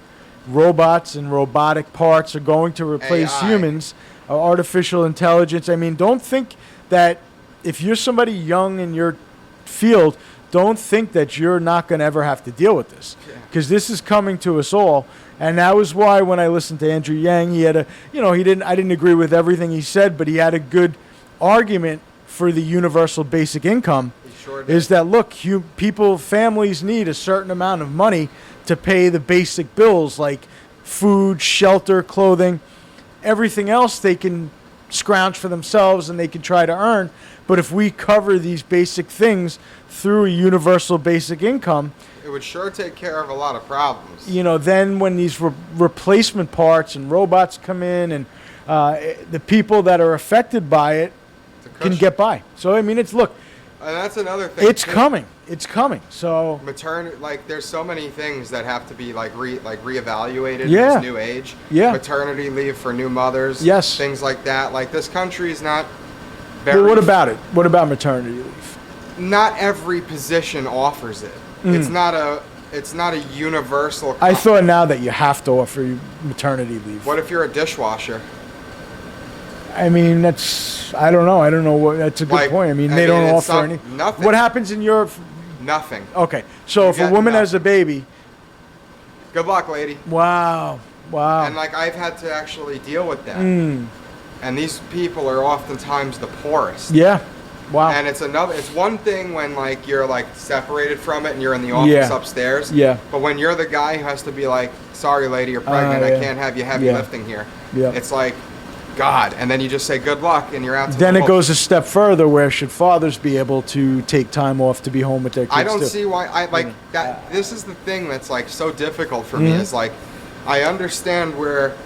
Robots and robotic parts are going to replace humans. Artificial intelligence. I mean, don't think that if you're somebody young in your field, don't think that you're not going to ever have to deal with this, because this is coming to us all. And that was why when I listened to Andrew Yang, he had I didn't agree with everything he said, but he had a good argument for the universal basic income. He sure did. Is that, look, families need a certain amount of money to pay the basic bills like food, shelter, clothing, everything else they can scrounge for themselves and they can try to earn. But if we cover these basic things through a universal basic income, it would sure take care of a lot of problems. Then when these replacement parts and robots come in, and the people that are affected by it can get by. So I mean, and that's another thing. It's coming. It's coming. So maternity, there's so many things that have to be reevaluated in this new age. Maternity leave for new mothers. Things like that. This country is not. Well, what about it? What about maternity leave? Not every position offers it. It's not a universal. I thought now that you have to offer maternity leave. What if you're a dishwasher? I mean, I don't know. I don't know what. That's a good Like, point. I mean, they don't it's offer any. nothing. What happens in Europe? Nothing. Okay, so if a get woman has a nothing. baby, Good luck, lady. wow. And like I've had to actually deal with that. And these people are oftentimes the poorest. Yeah, wow. And it's one thing when like you're like separated from it and you're in the office upstairs. Yeah. But when you're the guy who has to be like, sorry lady, you're pregnant, I can't have you heavy lifting here. Yeah. It's like, God. And then you just say good luck and you're out to Then the it goes a step further where should fathers be able to take time off to be home with their kids I don't too? see why that this is the thing that's like so difficult for me is like I understand where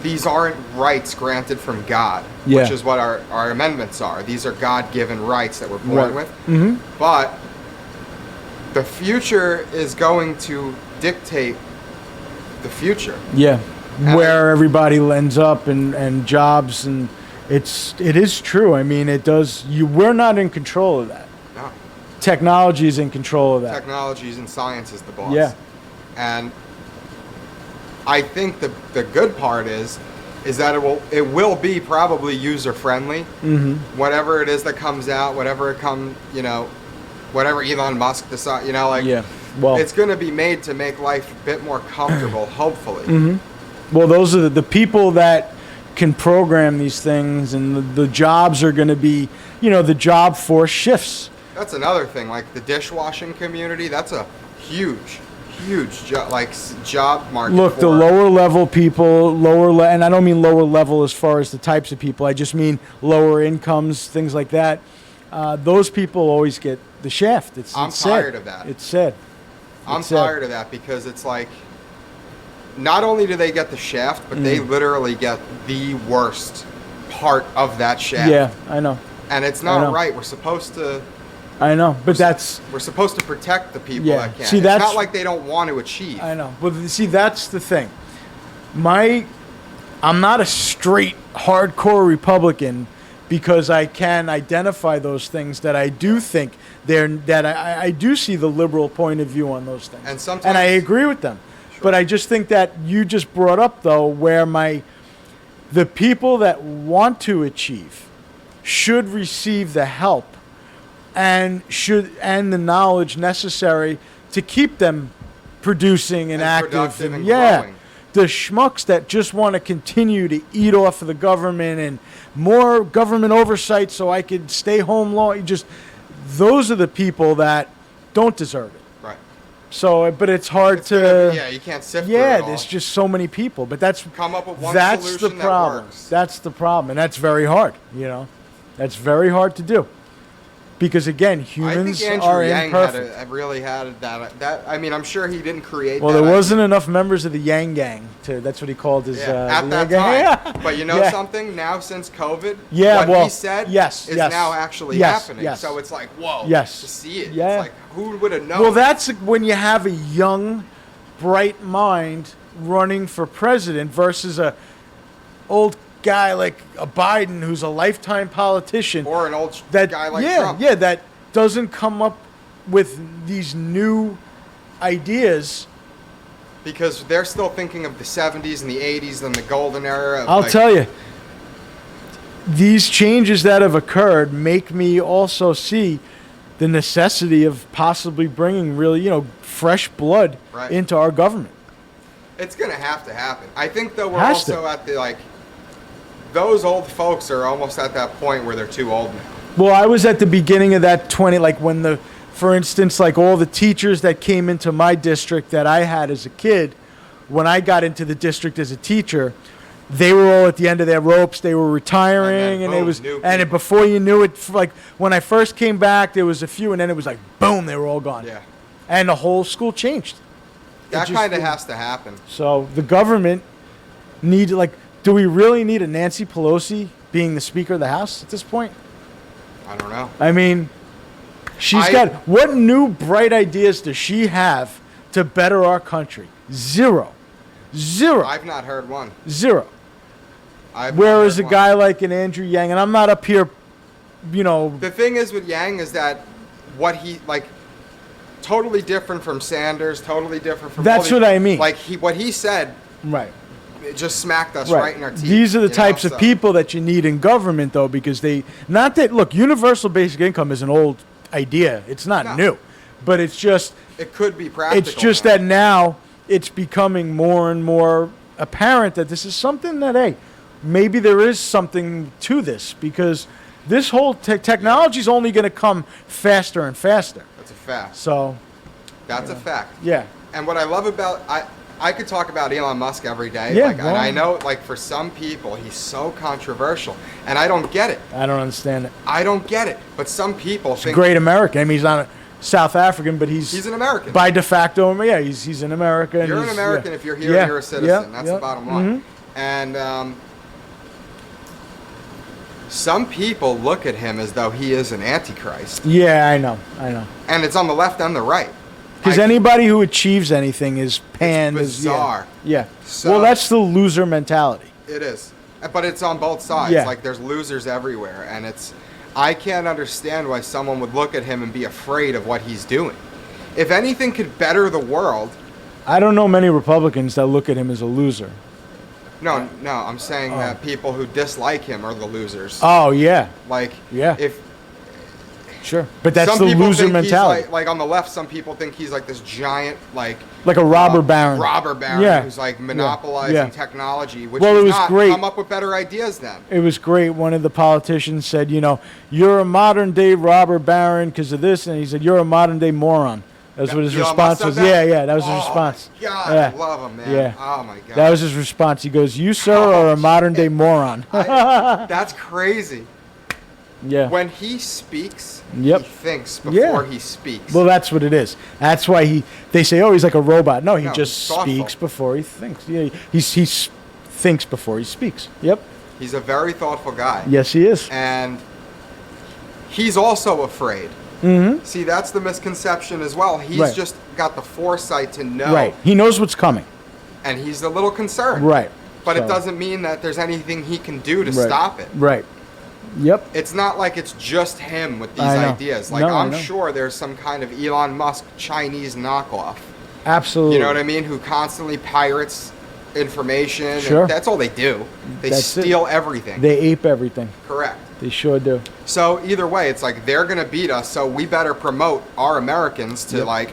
these aren't rights granted from God, which is what our amendments are. These are God-given rights that we're born with. But the future is going to dictate the future. Yeah, where everybody ends up and jobs, and it is true. I mean, it does. We're not in control of that. No. Technology is in control of that. Technologies and science is the boss. Yeah. And I think the good part is that it will be probably user friendly. Whatever it is that comes out, whatever Elon Musk decides, it's going to be made to make life a bit more comfortable, hopefully. Well, those are the people that can program these things, and the jobs are going to be, the job force shifts. That's another thing, like the dishwashing community. That's a huge job market. Look, the lower level people, and I don't mean lower level as far as the types of people. I just mean lower incomes, things like that. Those people always get the shaft. I'm tired of that. It's sad. I'm tired of that because it's like, not only do they get the shaft, but they literally get the worst part of that shaft. Yeah, I know. And it's not right. We're supposed to. I know, but we're supposed to protect the people that can. See, it's not like they don't want to achieve. I know, but see, that's the thing. I'm not a straight hardcore Republican because I can identify those things that I do think I do see the liberal point of view on those things, and I agree with them. Sure. But I just think that you just brought up though where the people that want to achieve should receive the help and the knowledge necessary to keep them producing and active and growing. The schmucks that just want to continue to eat off of the government and more government oversight so I could stay home long, those are the people that don't deserve it. Right. So, but it's hard you can't sift through it all. There's just so many people, but come up with one solution the problem. That works. That's the problem, and that's very hard. That's very hard to do. Because again, humans are imperfect. Really had that. I mean, I'm sure he didn't create. Well, there wasn't enough members of the Yang Gang that's what he called his. At that time. But something now since COVID. What he said is now actually happening. Yes. So it's like whoa. Yes. To see it. Yeah. It's like who would have known? Well, that's when you have a young, bright mind running for president versus a old guy like a Biden who's a lifetime politician, or an old guy like Trump. Yeah, that doesn't come up with these new ideas because they're still thinking of the 70s and the 80s and the golden era. I'll tell you, these changes that have occurred make me also see the necessity of possibly bringing really, fresh blood into our government. It's going to have to happen. I think, though, we're also at the, those old folks are almost at that point where they're too old now. Well, I was at the beginning of that when for instance, all the teachers that came into my district that I had as a kid, when I got into the district as a teacher, they were all at the end of their ropes. They were retiring, and before you knew it, when I first came back, there was a few, and then it was like boom, they were all gone. Yeah, and the whole school changed. That kind of has to happen. So the government do we really need a Nancy Pelosi being the Speaker of the House at this point? I don't know. I mean, what new bright ideas does she have to better our country? Zero. I've not heard one. Zero. Whereas a guy like an Andrew Yang, and I'm not up here, The thing is with Yang is that what he, totally different from Sanders, totally different from... That's what I mean. What he said... Right. it just smacked us right in our teeth. These are the types of so. people that you need in government, though, because look, universal basic income is an old idea. It's not new, but it's just, it could be practical. It's just that now it's becoming more and more apparent that this is something that, hey, maybe there is something to this, because this whole technology is only going to come faster and faster. That's a fact. So, that's a fact. Yeah. And what I love about I could talk about Elon Musk every day. Yeah, and I know, like, for some people, he's so controversial, and I don't get it. I don't understand it. I don't get it. But some people think Great American. I mean, he's not a South African, but he's an American by de facto. Yeah, he's in America. You're an American if you're here and you're a citizen. That's the bottom line. Mm-hmm. And some people look at him as though he is an antichrist. Yeah, I know. And it's on the left and the right. Because anybody who achieves anything is panned. It's bizarre. Yeah. So, well, that's the loser mentality. It is. But it's on both sides. Yeah. Like, there's losers everywhere. And I can't understand why someone would look at him and be afraid of what he's doing. If anything could better the world. I don't know many Republicans that look at him as a loser. No, I'm saying that people who dislike him are the losers. Oh, yeah. Like, if sure, but that's some the people loser think mentality. He's like on the left, some people think he's like this giant, like a robber baron. Robber baron Yeah. who's like monopolizing technology, which it was not great. Come up with better ideas then. It was great. One of the politicians said, you're a modern day robber baron because of this, and he said, you're a modern day moron. That's what his response was. Yeah, that was his response. God, yeah. I love him, man. Yeah. Oh my God. That was his response. He goes, "You sir are a modern day moron." That's crazy. Yeah. When he speaks, Yep. he thinks before he speaks. Well, that's what it is. That's why they say, "Oh, he's like a robot." No, he just he's thoughtful. speaks before he thinks. Yeah, he thinks before he speaks. Yep. He's a very thoughtful guy. Yes, he is. And he's also afraid. Mm-hmm. See, that's the misconception as well. He's just got the foresight to know. Right. He knows what's coming. And he's a little concerned. Right. But it doesn't mean that there's anything he can do to stop it. Right. Yep. It's not like it's just him with these I know. ideas. Like, No, I I'm know. sure there's some kind of Elon Musk Chinese knockoff. Absolutely. You know what I mean? Who constantly pirates information. Sure. And that's all they do. They steal everything. They ape everything. Correct. They sure do. So either way, it's like they're going to beat us, so we better promote our Americans to like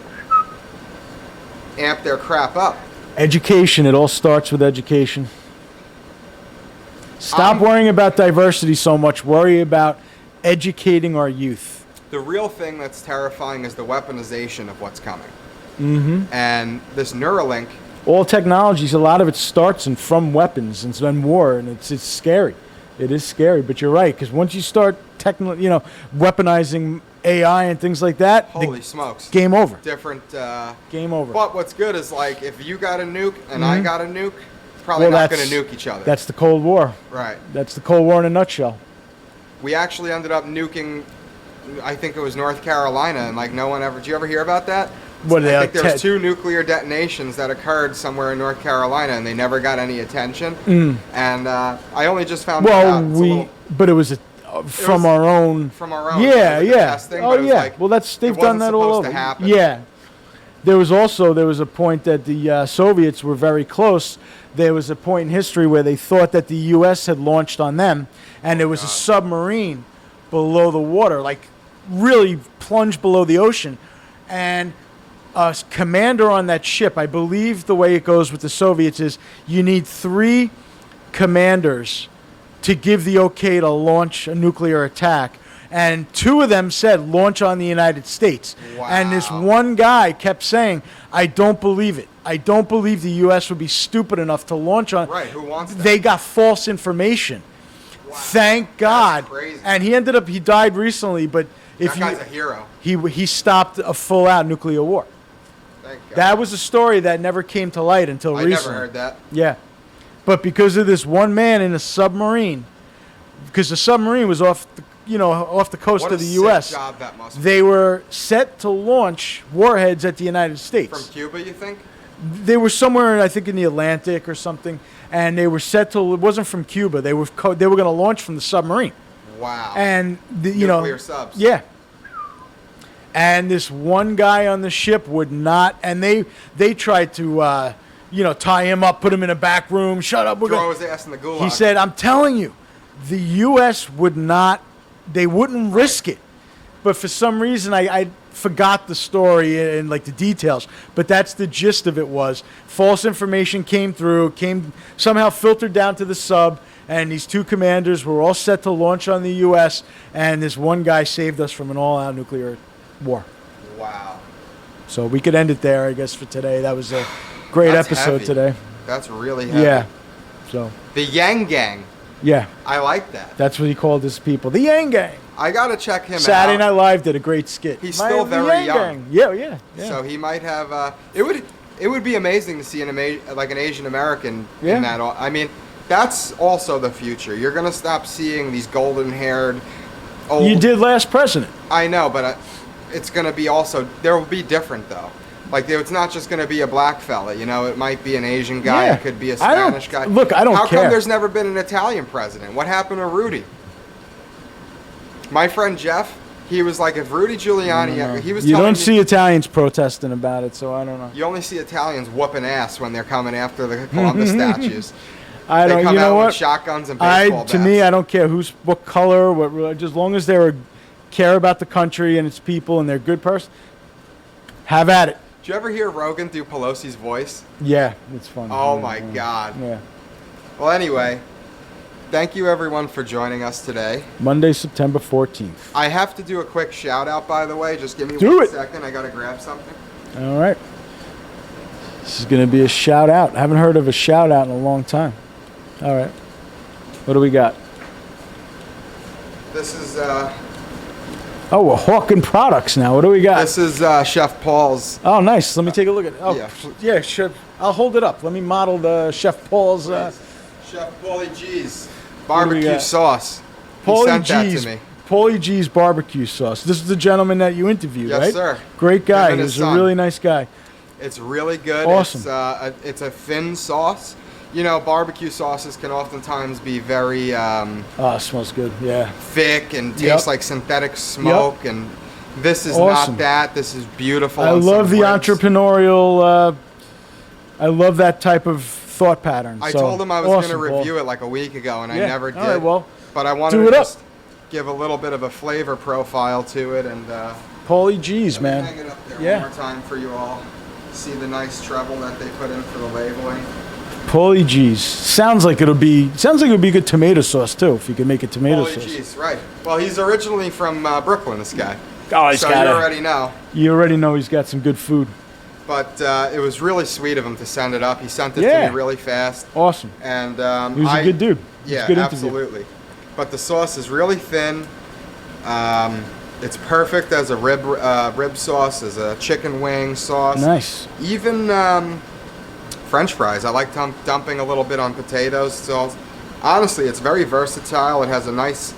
amp their crap up. Education. It all starts with education. Stop worrying about diversity so much. Worry about educating our youth. The real thing that's terrifying is the weaponization of what's coming. Mm-hmm. And this Neuralink. All technologies, a lot of it starts from weapons and then war, and it's scary. It is scary, but you're right, because once you start weaponizing AI and things like that, holy smokes, game over. Different. Game over. But what's good is, like, if you got a nuke and I got a nuke, probably not going to nuke each other. That's the Cold War. Right. That's the Cold War in a nutshell. We actually ended up nuking, I think it was North Carolina, and like no one ever. Did you ever hear about that? What, I think there was 2 nuclear detonations that occurred somewhere in North Carolina, and they never got any attention. And I only just found out. But it was from our own. From our own. Yeah, yeah. Testing, oh, yeah. Like, well, they've done that all over. Happen. Yeah. There was a point that the Soviets were very close. There was a point in history where they thought that the U.S. had launched on them, and there was a submarine below the water, like really plunged below the ocean, and a commander on that ship, I believe the way it goes with the Soviets is you need 3 commanders to give the okay to launch a nuclear attack. And 2 of them said launch on the United States. Wow. And this one guy kept saying, I don't believe it. I don't believe the U.S. would be stupid enough to launch on. Right, who wants that? They got false information. Wow. Thank God. That's crazy. And he died recently, but that guy's a hero. He stopped a full-out nuclear war. Thank God. That was a story that never came to light until recently. I never heard that. Yeah. But because of this one man in a submarine, because the submarine was off the coast of the U.S., job that must be. They were set to launch warheads at the United States. From Cuba, you think? They were somewhere, I think, in the Atlantic or something, and they were set to. It wasn't from Cuba. They were going to launch from the submarine. Wow. And nuclear subs. Yeah. And this one guy on the ship would not, and they tried to tie him up, put him in a back room, shut up. Throw his ass in the gulag. He said, I'm telling you, the U.S. wouldn't risk it. But for some reason, I forgot the story and like the details. But that's the gist of it was false information came somehow filtered down to the sub, and these two commanders were all set to launch on the U.S., and this one guy saved us from an all-out nuclear war. Wow. So we could end it there, I guess, for today. That was a great episode heavy. Today. That's really heavy. Yeah. So. The Yang Gang. Yeah. I like that. That's what he called his people. The Yang Gang. I got to check him out. Saturday Night Live did a great skit. He's still very young. Yeah. So he might have. It would be amazing to see an Asian American in that. I mean, that's also the future. You're gonna stop seeing these golden-haired. Old, you did Last President. I know, but it's gonna be also. There will be different though. Like it's not just gonna be a black fella. It might be an Asian guy. Yeah. It could be a Spanish guy. Look, I don't care. How come there's never been an Italian president? What happened to Rudy? My friend Jeff, he was like, if Rudy Giuliani, he was. You telling don't me, see Italians protesting about it, so I don't know. You only see Italians whooping ass when they're coming after the Columbus statues. I don't. They come You know out what? with shotguns and baseball bats. To me, I don't care what color, just as long as they care about the country and its people and they're a good person. Have at it. Did you ever hear Rogan do Pelosi's voice? Yeah, it's fun. Oh my God. Yeah. Well, anyway, thank you everyone for joining us today. Monday, September 14th. I have to do a quick shout out, by the way. Just give me one second. I gotta grab something. All right. This is gonna be a shout out. I haven't heard of a shout out in a long time. All right. What do we got? This is Oh, we're hawking products now. What do we got? This is Chef Paul's. Oh, nice. Let me take a look at it. Oh, yeah. Chef. I'll hold it up. Let me model the Chef Paul's. Chef Paulie G's barbecue sauce. Paulie sent G's. that to me. Paulie G's barbecue sauce. This is the gentleman that you interviewed, right? Yes, sir. Great guy. He's a really nice guy. It's really good. Awesome. It's a thin sauce. Barbecue sauces can oftentimes be very it smells good. Yeah. thick and taste like synthetic smoke, and this is not that. This is beautiful. I love the entrepreneurial. I love that type of thought pattern. I told him I was going to review it like a week ago, and I never did. All right, well, but I wanted to just give a little bit of a flavor profile to it, and Paulie G's, man. Hang it up there one more time for you all. See the nice treble that they put in for the labeling. Paulie G's. Sounds like it would be a good tomato sauce too, if you could make a tomato sauce. Paulie G's, right. Well, he's originally from Brooklyn, this guy. Oh, so you already know. You already know he's got some good food. But it was really sweet of him to send it up. He sent it to me really fast. Awesome. And he was a good dude. Yeah, good absolutely. But the sauce is really thin. It's perfect as a rib sauce, as a chicken wing sauce. Nice. Even French fries. I like dumping a little bit on potatoes. So honestly, it's very versatile. It has a nice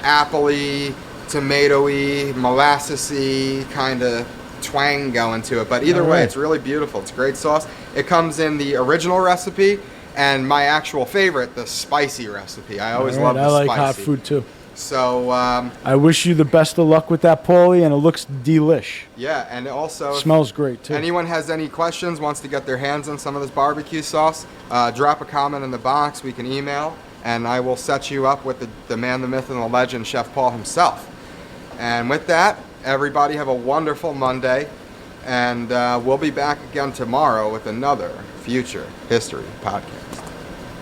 apple-y, tomatoey, molassesy kind of twang going to it. But either way, it's really beautiful. It's a great sauce. It comes in the original recipe and my actual favorite, the spicy recipe. I always love the spicy. I like hot food too. So I wish you the best of luck with that, Paulie, and it looks delish. Yeah, and also smells great too. Anyone has any questions, wants to get their hands on some of this barbecue sauce, drop a comment in the box. We can email, and I will set you up with the man, the myth, and the legend, Chef Paul himself. And with that, everybody have a wonderful Monday, and we'll be back again tomorrow with another Future History podcast.